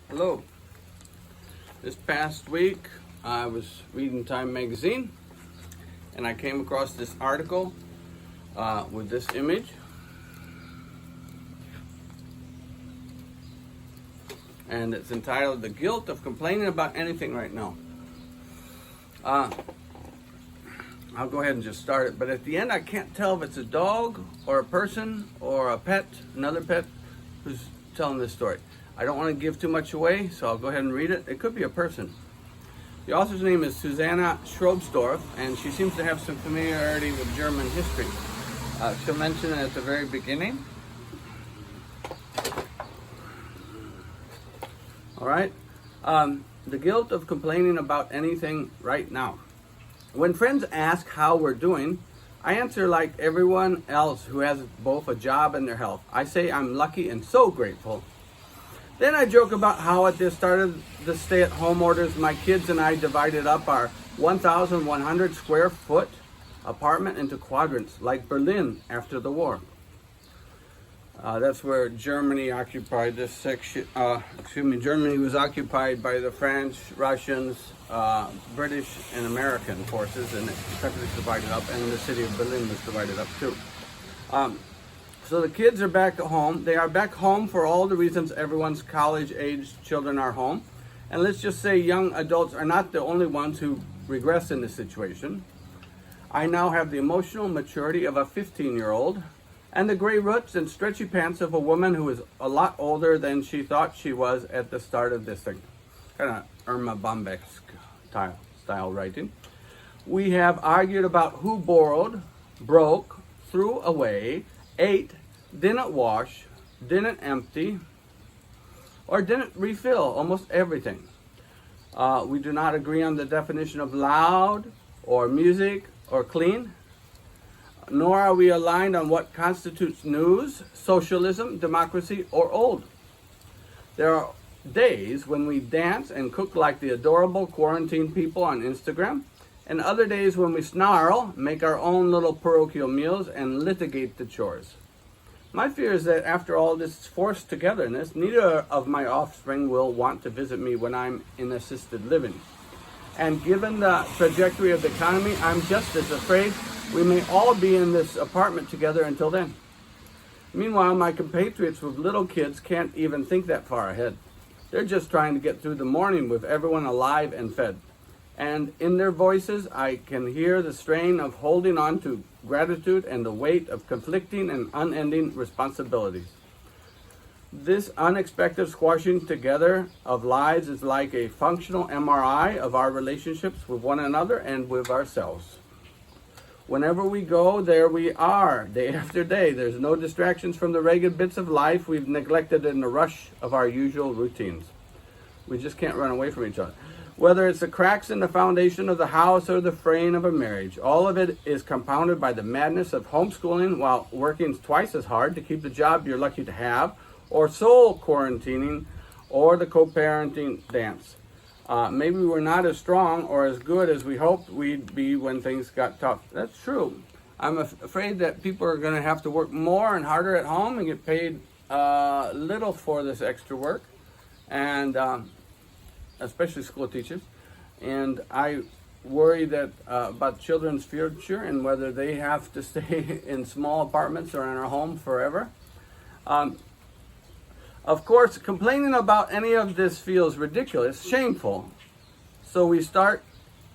Hello. This past week I was reading Time magazine and I came across this article with this image. And it's entitled "The Guilt of Complaining About Anything Right Now." I'll go ahead and just start it, but at the end I can't tell if it's a dog or a person or a pet, another pet, who's telling this story. I don't want to give too much away, so I'll go ahead and read it. It could be a person. The author's name is Susanna Schrobsdorff, and she seems to have some familiarity with German history. She'll mention it at the very beginning. All right. The guilt of complaining about anything right now. When friends ask how we're doing, I answer like everyone else who has both a job and their health. I say I'm lucky and so grateful. Then I joke about how at the start of the stay-at-home orders, my kids and I divided up our 1,100 square foot apartment into quadrants, like Berlin after the war. That's where Germany occupied this section. Germany was occupied by the French, Russians, British, and American forces, and the country was divided up, and the city of Berlin was divided up too. So the kids are back at home. They are back home for all the reasons everyone's college-aged children are home. And let's just say young adults are not the only ones who regress in this situation. I now have the emotional maturity of a 15-year-old and the gray roots and stretchy pants of a woman who is a lot older than she thought she was at the start of this thing. Kind of Irma Bombeck style writing. We have argued about who borrowed, broke, threw away, ate, didn't wash, didn't empty, or didn't refill almost everything. We do not agree on the definition of loud or music or clean, nor are we aligned on what constitutes news, socialism, democracy, or old. There are days when we dance and cook like the adorable quarantine people on Instagram, and other days when we snarl, make our own little parochial meals, and litigate the chores. My fear is that after all this forced togetherness, neither of my offspring will want to visit me when I'm in assisted living. And given the trajectory of the economy, I'm just as afraid we may all be in this apartment together until then. Meanwhile, my compatriots with little kids can't even think that far ahead. They're just trying to get through the morning with everyone alive and fed. And in their voices, I can hear the strain of holding on to gratitude and the weight of conflicting and unending responsibilities. This unexpected squashing together of lives is like a functional MRI of our relationships with one another and with ourselves. Whenever we go, there we are, day after day. There's no distractions from the ragged bits of life we've neglected in the rush of our usual routines. We just can't run away from each other. Whether it's the cracks in the foundation of the house or the fraying of a marriage, all of it is compounded by the madness of homeschooling while working twice as hard to keep the job you're lucky to have, or soul quarantining, or the co-parenting dance. Maybe we're not as strong or as good as we hoped we'd be when things got tough. That's true. I'm afraid that people are going to have to work more and harder at home and get paid little for this extra work, and especially school teachers. And I worry that about children's future and whether they have to stay in small apartments or in a home forever. Of course, complaining about any of this feels ridiculous, shameful. So we start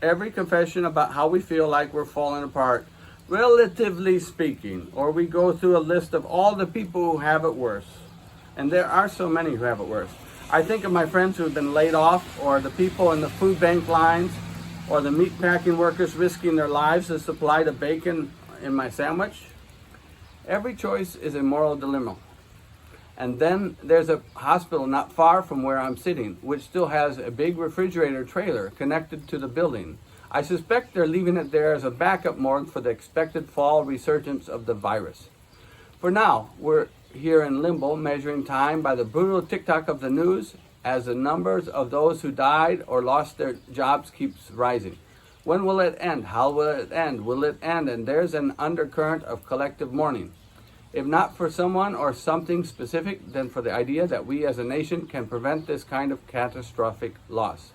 every confession about how we feel like we're falling apart, relatively speaking, or we go through a list of all the people who have it worse. And there are so many who have it worse. I think of my friends who have been laid off, or the people in the food bank lines, or the meatpacking workers risking their lives to supply the bacon in my sandwich. Every choice is a moral dilemma. And then there's a hospital not far from where I'm sitting, which still has a big refrigerator trailer connected to the building. I suspect they're leaving it there as a backup morgue for the expected fall resurgence of the virus. For now, we're here in limbo, measuring time by the brutal tick-tock of the news as the numbers of those who died or lost their jobs keeps rising. When will it end? How will it end? Will it end? And there's an undercurrent of collective mourning. If not for someone or something specific, then for the idea that we as a nation can prevent this kind of catastrophic loss.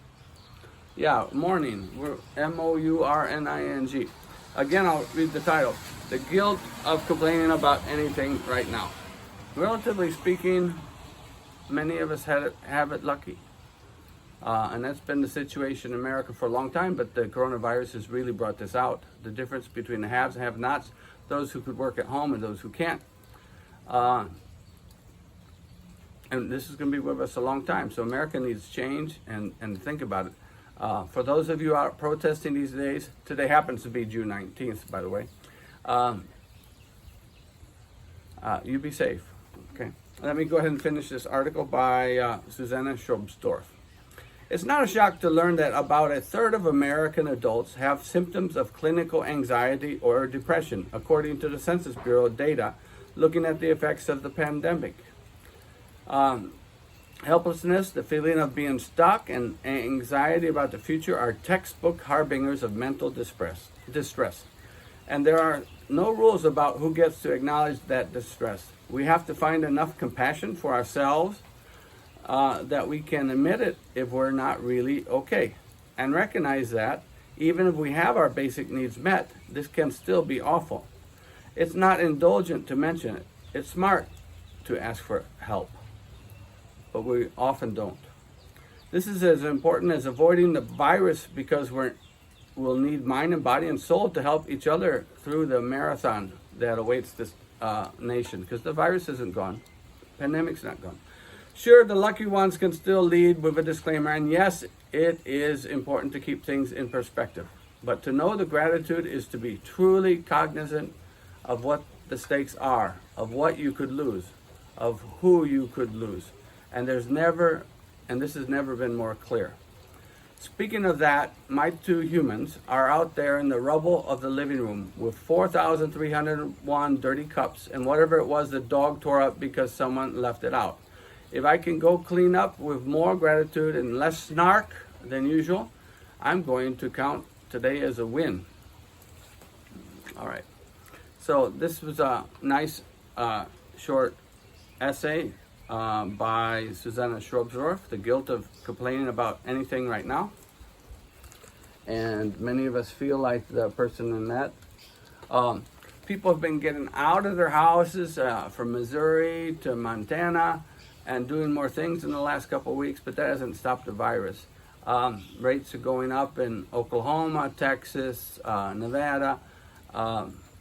Yeah, mourning. We're mourning. Again, I'll read the title. The guilt of complaining about anything right now. Relatively speaking, many of us have it lucky. And that's been the situation in America for a long time, but the coronavirus has really brought this out. The difference between the haves and have-nots, those who could work at home and those who can't. And this is going to be with us a long time. So America needs change, and think about it. For those of you out protesting these days, today happens to be June 19th, by the way. You be safe. Okay. Let me go ahead and finish this article by Susanna Schrobsdorff. It's not a shock to learn that about a third of American adults have symptoms of clinical anxiety or depression, according to the Census Bureau data looking at the effects of the pandemic. Helplessness, the feeling of being stuck, and anxiety about the future are textbook harbingers of mental distress. And there are no rules about who gets to acknowledge that distress. We have to find enough compassion for ourselves that we can admit it if we're not really okay, and recognize that even if we have our basic needs met, this can still be awful. It's not indulgent to mention it. It's smart to ask for help, but we often don't. This is as important as avoiding the virus, because we'll need mind and body and soul to help each other through the marathon that awaits this nation, because the virus isn't gone. Pandemic's not gone. Sure, the lucky ones can still lead with a disclaimer, and yes, it is important to keep things in perspective. But to know the gratitude is to be truly cognizant of what the stakes are, of what you could lose, of who you could lose. And this has never been more clear. Speaking of that, my two humans are out there in the rubble of the living room with 4,301 dirty cups and whatever it was the dog tore up because someone left it out. If I can go clean up with more gratitude and less snark than usual, I'm going to count today as a win. All right. So this was a nice short essay by Susanna Schrobsdorff, The Guilt of Complaining About Anything Right Now. And many of us feel like the person in that. People have been getting out of their houses from Missouri to Montana and doing more things in the last couple of weeks, but that hasn't stopped the virus. Rates are going up in Oklahoma, Texas, Nevada,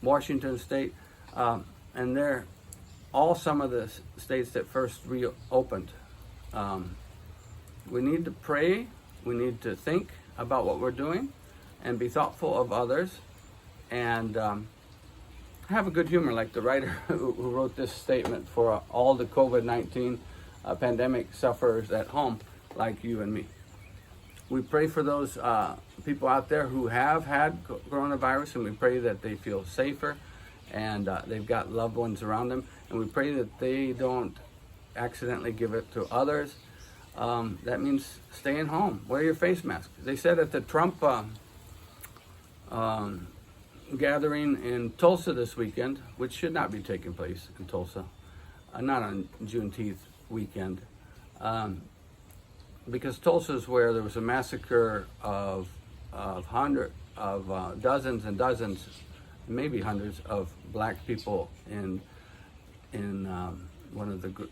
Washington State, and they're all some of the states that first reopened. We need to pray, we need to think about what we're doing, and be thoughtful of others, and have a good humor, like the writer who wrote this statement for all the COVID-19 pandemic sufferers at home, like you and me. We pray for those people out there who have had coronavirus, and we pray that they feel safer and they've got loved ones around them, and we pray that they don't accidentally give it to others. That means staying home, wear your face mask. They said at the Trump gathering in Tulsa this weekend, which should not be taking place in Tulsa, not on Juneteenth weekend, because Tulsa is where there was a massacre of dozens and dozens, maybe hundreds of black people in one of the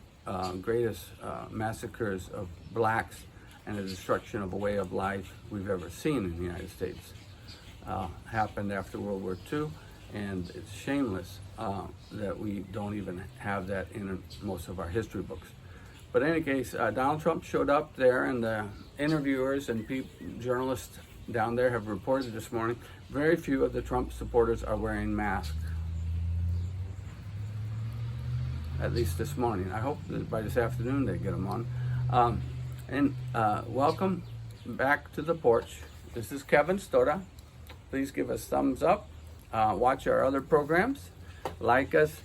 greatest massacres of blacks and the destruction of a way of life we've ever seen in the United States. Happened after World War II, and it's shameless that we don't even have that in most of our history books. But in any case, Donald Trump showed up there, and the interviewers and journalists down there have reported this morning, very few of the Trump supporters are wearing masks. At least this morning. I hope that by this afternoon they get them on. Welcome back to the porch. This is Kevin Stoda. Please give us thumbs up. Watch our other programs. Like us.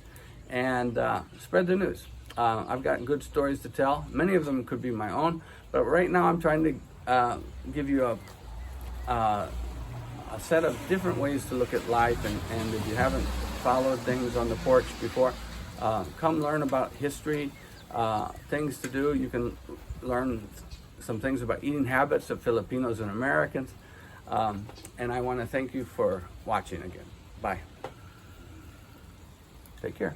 And spread the news. I've got good stories to tell. Many of them could be my own. But right now I'm trying to give you a set of different ways to look at life. And if you haven't followed things on the porch before, Come learn about history, things to do. You can learn some things about eating habits of Filipinos and Americans. And I want to thank you for watching again. Bye. Take care.